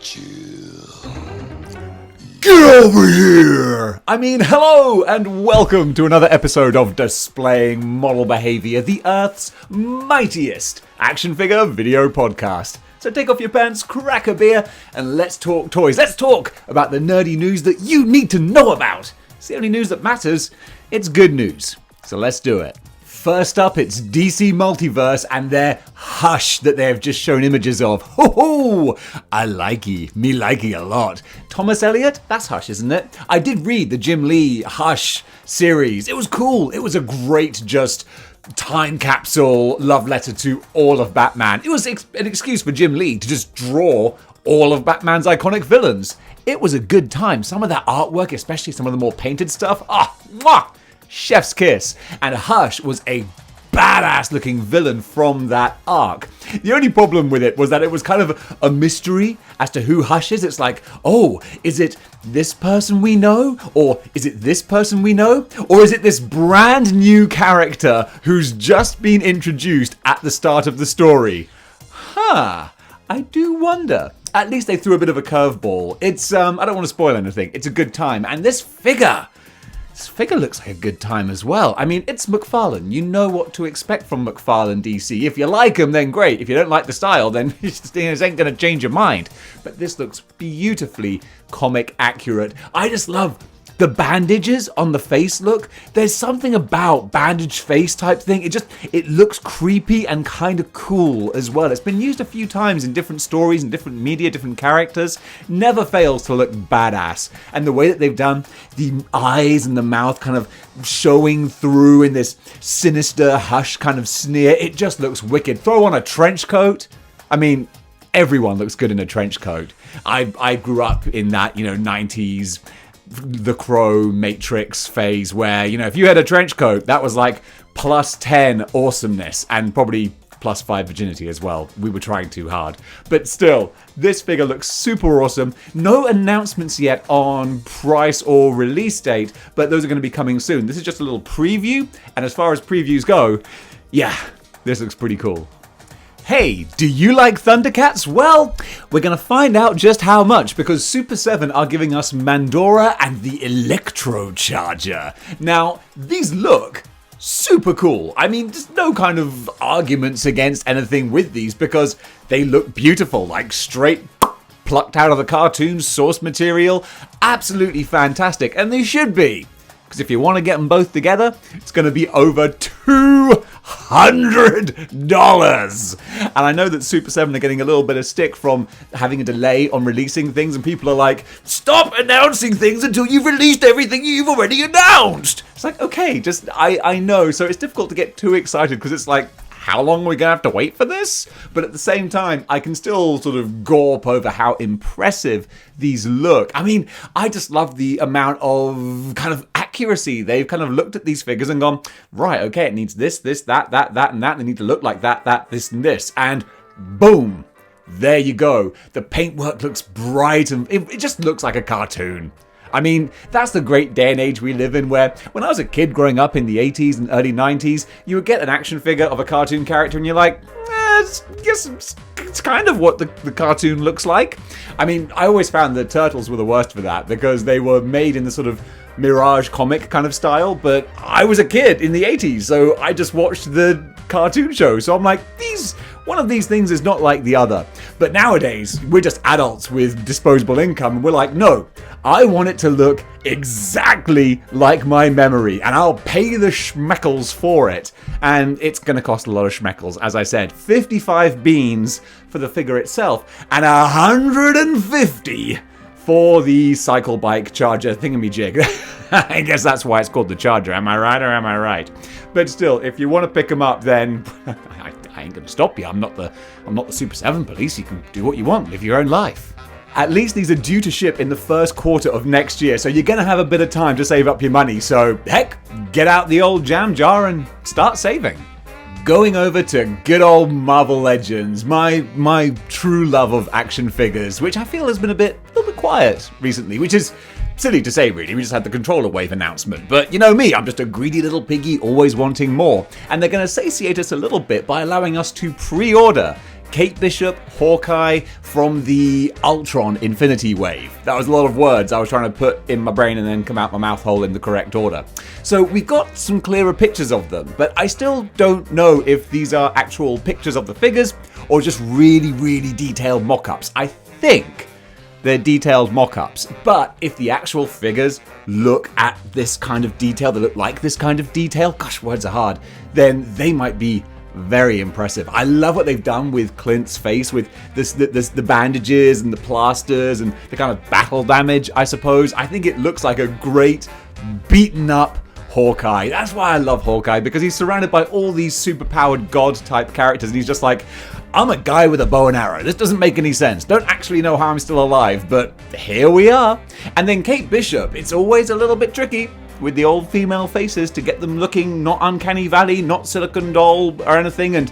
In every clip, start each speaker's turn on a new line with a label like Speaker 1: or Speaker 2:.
Speaker 1: chill.
Speaker 2: Get over here! I mean, hello and welcome to another episode of Displaying Model Behaviour, the Earth's mightiest action figure video podcast. So take off your pants, crack a beer, and let's talk toys. Let's talk about the nerdy news that you need to know about. It's the only news that matters. It's good news. So let's do it. First up, it's DC Multiverse and their Hush that they have just shown images of. Ho ho! I likey. Me likey a lot. Thomas Elliott? That's Hush, isn't it? I did read the Jim Lee Hush series. It was cool. It was a great just time capsule love letter to all of Batman. It was an excuse for Jim Lee to just draw all of Batman's iconic villains. It was a good time. Some of that artwork, especially some of the more painted stuff, mwah! Chef's kiss. And Hush was a badass looking villain from that arc. The only problem with it was that it was kind of a mystery as to who Hush is. It's like, oh, is it this person we know? Or is it this person we know? Or is it this brand new character who's just been introduced at the start of the story? I do wonder. At least they threw a bit of a curveball. It's, I don't want to spoil anything. It's a good time. And this figure looks like a good time as well. I mean, it's McFarlane. You know what to expect from McFarlane DC. If you like him, then great. If you don't like the style, then it ain't going to change your mind. But this looks beautifully comic accurate. I just love the bandages on the face look. There's something about bandaged face type thing. It looks creepy and kind of cool as well. It's been used a few times in different stories and different media, different characters. Never fails to look badass. And the way that they've done the eyes and the mouth kind of showing through in this sinister Hush kind of sneer, it just looks wicked. Throw on a trench coat. I mean, everyone looks good in a trench coat. I grew up in that, 90s The Crow Matrix phase where, if you had a trench coat, that was like plus 10 awesomeness and probably plus 5 virginity as well. We were trying too hard. But still, this figure looks super awesome. No announcements yet on price or release date, but those are going to be coming soon. This is just a little preview, and as far as previews go, yeah, this looks pretty cool. Hey, do you like Thundercats? Well, we're going to find out just how much because Super 7 are giving us Mandora and the Electro Charger. Now, these look super cool. I mean, there's no kind of arguments against anything with these because they look beautiful, like straight plucked out of the cartoon source material. Absolutely fantastic, and they should be. Because if you want to get them both together, it's going to be over $200. And I know that Super 7 are getting a little bit of stick from having a delay on releasing things, and people are like, stop announcing things until you've released everything you've already announced. It's like, okay, I know. So it's difficult to get too excited because it's like, how long are we going to have to wait for this? But at the same time, I can still sort of gawp over how impressive these look. I mean, I just love the amount of kind of accuracy. They've kind of looked at these figures and gone, right, okay, it needs this, that, and that. They need to look like that, this, and this. And boom, there you go. The paintwork looks bright and it just looks like a cartoon. I mean, that's the great day and age we live in where when I was a kid growing up in the 80s and early 90s, you would get an action figure of a cartoon character and you're like, it's kind of what the cartoon looks like. I mean, I always found the Turtles were the worst for that because they were made in the sort of Mirage comic kind of style, but I was a kid in the 80s, so I just watched the cartoon show. So I'm like, one of these things is not like the other. But nowadays, we're just adults with disposable income, and we're like, no, I want it to look exactly like my memory, and I'll pay the schmeckles for it. And it's going to cost a lot of schmeckles, as I said. 55 beans for the figure itself, and 150 for the cycle bike charger thingamajig. I guess that's why it's called the Charger. Am I right or am I right? But still, if you want to pick them up, then I ain't going to stop you. I'm not the Super 7 police. You can do what you want. Live your own life. At least these are due to ship in the first quarter of next year, so you're going to have a bit of time to save up your money. So, heck, get out the old jam jar and start saving. Going over to good old Marvel Legends, my true love of action figures, which I feel has been a little bit quiet recently, which is silly to say, really. We just had the controller wave announcement. But you know me, I'm just a greedy little piggy always wanting more. And they're going to satiate us a little bit by allowing us to pre-order Kate Bishop, Hawkeye from the Ultron Infinity Wave. That was a lot of words I was trying to put in my brain and then come out my mouth hole in the correct order. So we've got some clearer pictures of them, but I still don't know if these are actual pictures of the figures or just really, really detailed mock-ups. I think they're detailed mock-ups, but if the actual figures look at this kind of detail, they look like this kind of detail, gosh, words are hard, then they might be very impressive. I love what they've done with Clint's face, with the bandages and the plasters and the kind of battle damage, I suppose. I think it looks like a great beaten up Hawkeye. That's why I love Hawkeye, because he's surrounded by all these superpowered god-type characters, and he's just like, I'm a guy with a bow and arrow. This doesn't make any sense. Don't actually know how I'm still alive, but here we are. And then Kate Bishop, it's always a little bit tricky with the old female faces to get them looking not Uncanny Valley, not Silicon Doll or anything, and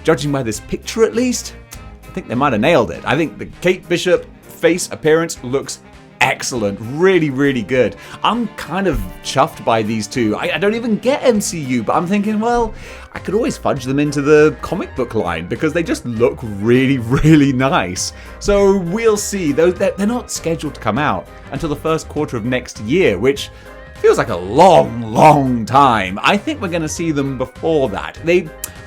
Speaker 2: judging by this picture at least, I think they might have nailed it. I think the Kate Bishop face appearance looks excellent, really, really good. I'm kind of chuffed by these two. I don't even get MCU, but I'm thinking, well, I could always fudge them into the comic book line because they just look really, really nice. So we'll see. They're not scheduled to come out until the first quarter of next year, which feels like a long, long time. I think we're going to see them before that.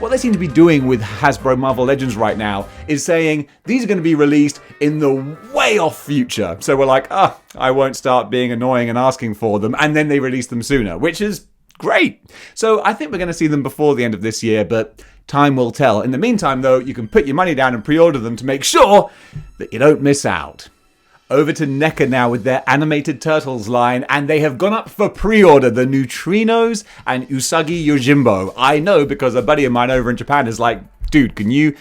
Speaker 2: What they seem to be doing with Hasbro Marvel Legends right now is saying these are going to be released in the way off future. So we're like, I won't start being annoying and asking for them, and then they release them sooner, which is great. So I think we're going to see them before the end of this year, but time will tell. In the meantime, though, you can put your money down and pre-order them to make sure that you don't miss out. Over to Neca now with their animated turtles line, and they have gone up for pre-order, the Nutrinos and Usagi Yojimbo. I know because a buddy of mine over in Japan is like, dude, can you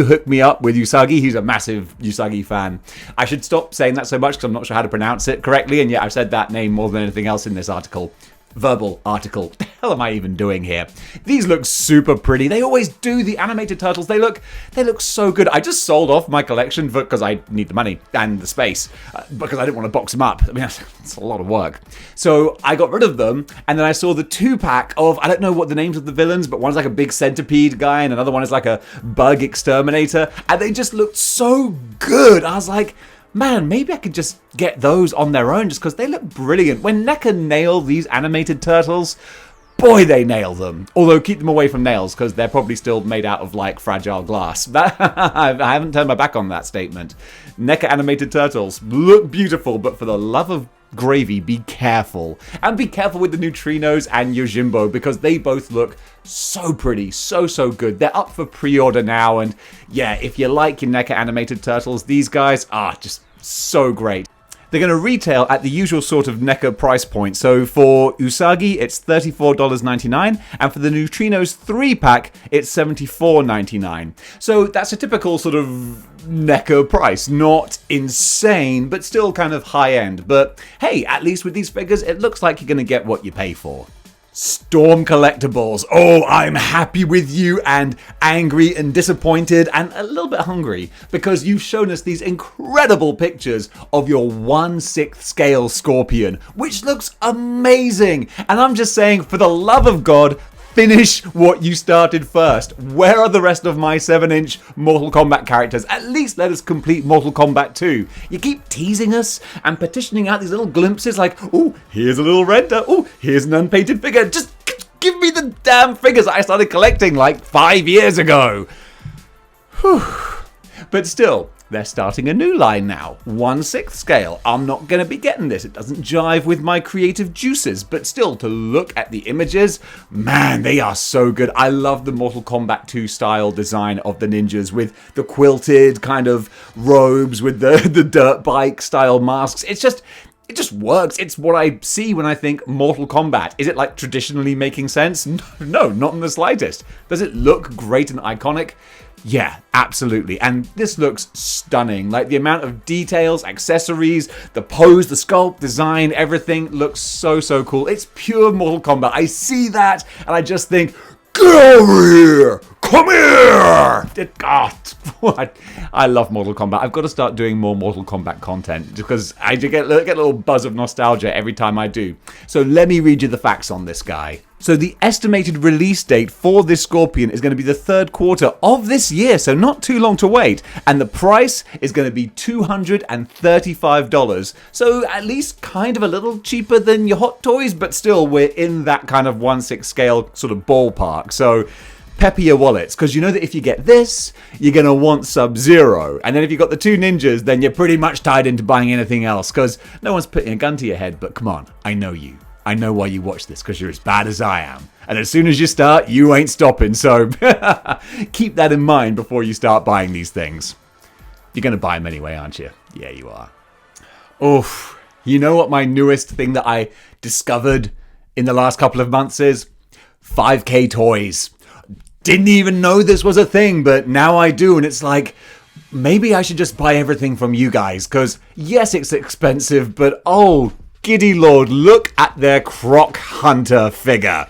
Speaker 2: hook me up with Usagi? He's a massive Usagi fan. I should stop saying that so much because I'm not sure how to pronounce it correctly, and yet I've said that name more than anything else in this article. Verbal article. What the hell am I even doing here? These look super pretty. They always do, the animated turtles. They look so good. I just sold off my collection because I need the money and the space because I didn't want to box them up. I mean, it's a lot of work. So I got rid of them, and then I saw the 2-pack of, I don't know what the names of the villains, but one's like a big centipede guy and another one is like a bug exterminator, and they just looked so good. I was like, man, maybe I could just get those on their own just because they look brilliant. When Neca nail these animated turtles, boy, they nail them. Although keep them away from nails because they're probably still made out of like fragile glass. I haven't turned my back on that statement. Neca animated turtles look beautiful, but for the love of gravy, be careful. And be careful with the Nutrinos and Yojimbo because they both look so pretty, so good. They're up for pre-order now, and yeah, if you like your Neca animated turtles, these guys are just so great. They're going to retail at the usual sort of Neca price point. So for Usagi, it's $34.99, and for the Neutrinos 3-pack, it's $74.99. So that's a typical sort of Neca price. Not insane, but still kind of high-end. But hey, at least with these figures, it looks like you're going to get what you pay for. Storm Collectibles. Oh, I'm happy with you and angry and disappointed and a little bit hungry because you've shown us these incredible pictures of your 1/6 scale Scorpion, which looks amazing. And I'm just saying, for the love of God, finish what you started first. Where are the rest of my 7-inch Mortal Kombat characters? At least let us complete Mortal Kombat 2. You keep teasing us and petitioning out these little glimpses like, oh, here's a little render. Oh, here's an unpainted figure. Just give me the damn figures I started collecting like 5 years ago. Whew. But still, they're starting a new line now, 1/6 scale. I'm not going to be getting this. It doesn't jive with my creative juices, but still, to look at the images, man, they are so good. I love the Mortal Kombat 2 style design of the ninjas with the quilted kind of robes with the dirt bike style masks. It just works. It's what I see when I think Mortal Kombat. Is it like traditionally making sense? No, not in the slightest. Does it look great and iconic? Yeah, absolutely. And this looks stunning. Like the amount of details, accessories, the pose, the sculpt, design, everything looks so cool. It's pure Mortal Kombat. I see that and I just think, get over here! Come here! I love Mortal Kombat. I've got to start doing more Mortal Kombat content because I get a little buzz of nostalgia every time I do. So let me read you the facts on this guy. So the estimated release date for this Scorpion is going to be the third quarter of this year, so not too long to wait. And the price is going to be $235. So at least kind of a little cheaper than your Hot Toys, but still we're in that kind of 1/6 scale sort of ballpark. So pepper your wallets, because you know that if you get this, you're going to want Sub-Zero. And then if you've got the two ninjas, then you're pretty much tied into buying anything else, because no one's putting a gun to your head, but come on, I know you. I know why you watch this, because you're as bad as I am. And as soon as you start, you ain't stopping. So keep that in mind before you start buying these things. You're going to buy them anyway, aren't you? Yeah, you are. Oof. You know what my newest thing that I discovered in the last couple of months is? 5K toys. Didn't even know this was a thing, but now I do. And it's like, maybe I should just buy everything from you guys. Because yes, it's expensive, but oh, giddy lord, look at their Croc Hunter figure.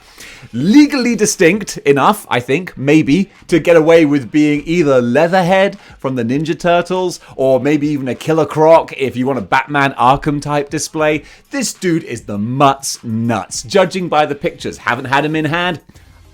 Speaker 2: Legally distinct enough, I think, maybe, to get away with being either Leatherhead from the Ninja Turtles, or maybe even a Killer Croc if you want a Batman Arkham type display. This dude is the Mutt's nuts. Judging by the pictures, haven't had him in hand?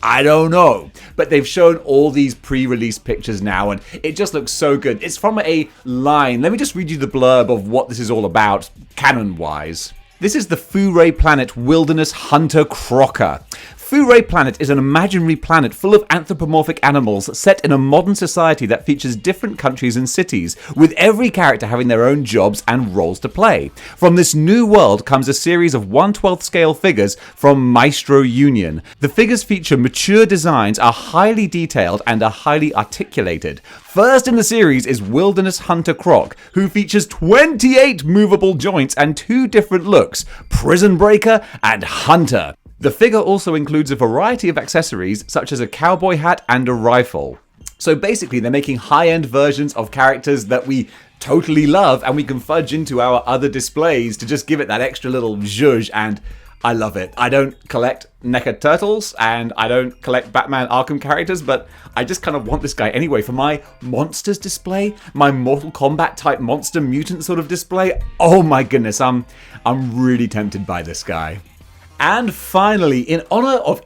Speaker 2: I don't know. But they've shown all these pre-release pictures now, and it just looks so good. It's from a line. Let me just read you the blurb of what this is all about, canon-wise. This is the Foray Planet Wilderness Hunter Crocker. Foray Planet is an imaginary planet full of anthropomorphic animals set in a modern society that features different countries and cities, with every character having their own jobs and roles to play. From this new world comes a series of 1/12 scale figures from Maestro Union. The figures feature mature designs, are highly detailed, and are highly articulated. First in the series is Wilderness Hunter Croc, who features 28 movable joints and 2 different looks, Prison Breaker and Hunter. The figure also includes a variety of accessories, such as a cowboy hat and a rifle. So basically, they're making high-end versions of characters that we totally love, and we can fudge into our other displays to just give it that extra little zhuzh, and I love it. I don't collect Neca Turtles, and I don't collect Batman Arkham characters, but I just kind of want this guy anyway for my monsters display, my Mortal Kombat type monster mutant sort of display. Oh my goodness, I'm really tempted by this guy. And finally, in honor of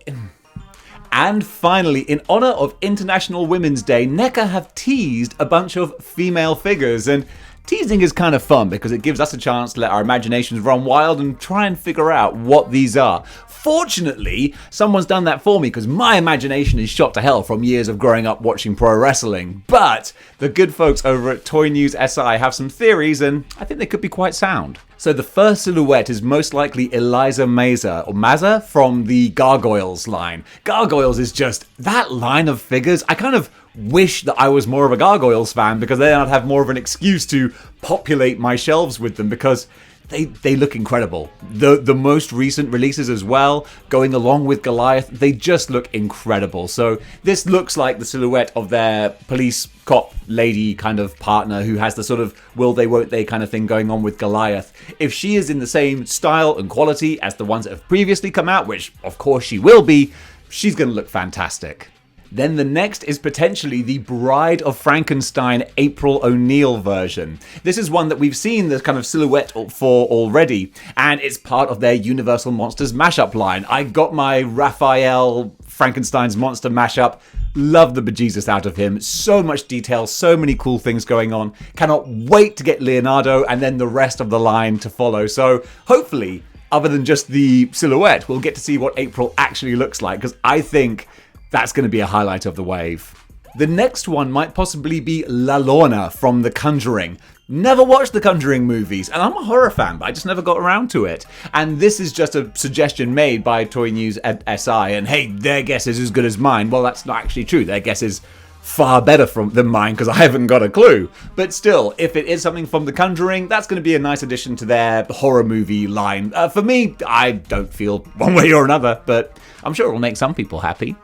Speaker 2: International Women's Day, Neca have teased a bunch of female figures, and teasing is kind of fun because it gives us a chance to let our imaginations run wild and try and figure out what these are. Fortunately, someone's done that for me because my imagination is shot to hell from years of growing up watching pro wrestling. But the good folks over at Toy News SI have some theories, and I think they could be quite sound. So the first silhouette is most likely Eliza Maza from the Gargoyles line. Gargoyles is just that line of figures. I kind of wish that I was more of a Gargoyles fan, because then I'd have more of an excuse to populate my shelves with them, because they look incredible. The most recent releases as well, going along with Goliath, they just look incredible. So this looks like the silhouette of their police cop lady kind of partner who has the sort of will they won't they kind of thing going on with Goliath. If she is in the same style and quality as the ones that have previously come out, which of course she will be, she's going to look fantastic. Then the next is potentially the Bride of Frankenstein April O'Neil version. This is one that we've seen the kind of silhouette for already, and it's part of their Universal Monsters mashup line. I got my Raphael Frankenstein's monster mashup. Love the bejesus out of him. So much detail, so many cool things going on. Cannot wait to get Leonardo and then the rest of the line to follow. So hopefully, other than just the silhouette, we'll get to see what April actually looks like, because I think that's going to be a highlight of the wave. The next one might possibly be La Lorna from The Conjuring. Never watched the Conjuring movies, and I'm a horror fan, but I just never got around to it. And this is just a suggestion made by Toy News SI, and hey, their guess is as good as mine. Well, that's not actually true. Their guess is far better than mine, because I haven't got a clue. But still, if it is something from The Conjuring, that's going to be a nice addition to their horror movie line. For me, I don't feel one way or another, but I'm sure it will make some people happy.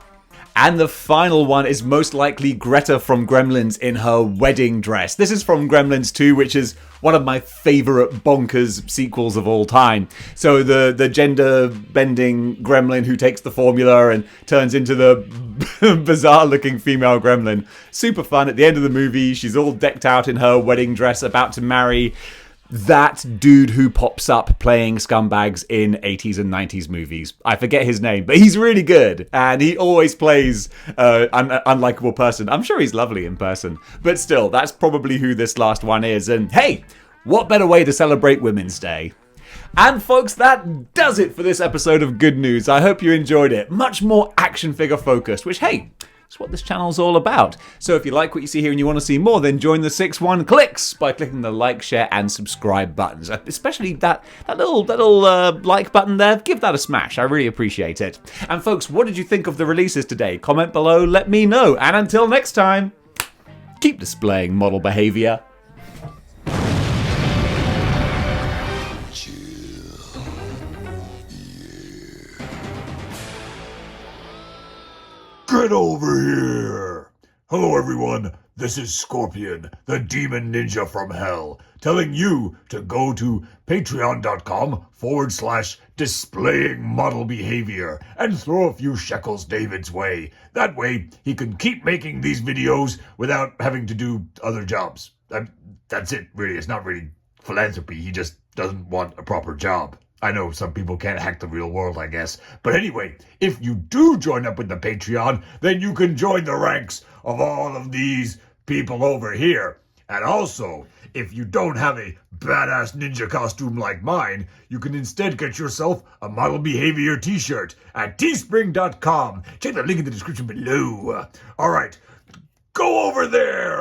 Speaker 2: And the final one is most likely Greta from Gremlins in her wedding dress. This is from Gremlins 2, which is one of my favourite bonkers sequels of all time. So the gender-bending gremlin who takes the formula and turns into the bizarre-looking female gremlin. Super fun. At the end of the movie, she's all decked out in her wedding dress, about to marry that dude who pops up playing scumbags in 80s and 90s movies. I forget his name, but he's really good. And he always plays an unlikable person. I'm sure he's lovely in person. But still, that's probably who this last one is. And hey, what better way to celebrate Women's Day? And folks, that does it for this episode of Good News. I hope you enjoyed it. Much more action figure focused, which, hey, it's what this channel's all about. So if you like what you see here and you want to see more, then join the 6-1 clicks by clicking the like, share, and subscribe buttons. Especially that little like button there. Give that a smash. I really appreciate it. And folks, what did you think of the releases today? Comment below, let me know. And until next time, keep displaying model behavior.
Speaker 1: Get over here! Hello everyone, this is Scorpion, the demon ninja from hell, telling you to go to patreon.com/displaying model behavior and throw a few shekels David's way. That way he can keep making these videos without having to do other jobs. That's it, really. It's not really philanthropy. He just doesn't want a proper job. I know some people can't hack the real world, I guess. But anyway, if you do join up with the Patreon, then you can join the ranks of all of these people over here. And also, if you don't have a badass ninja costume like mine, you can instead get yourself a Model Behavior t-shirt at teespring.com. Check the link in the description below. All right, go over there!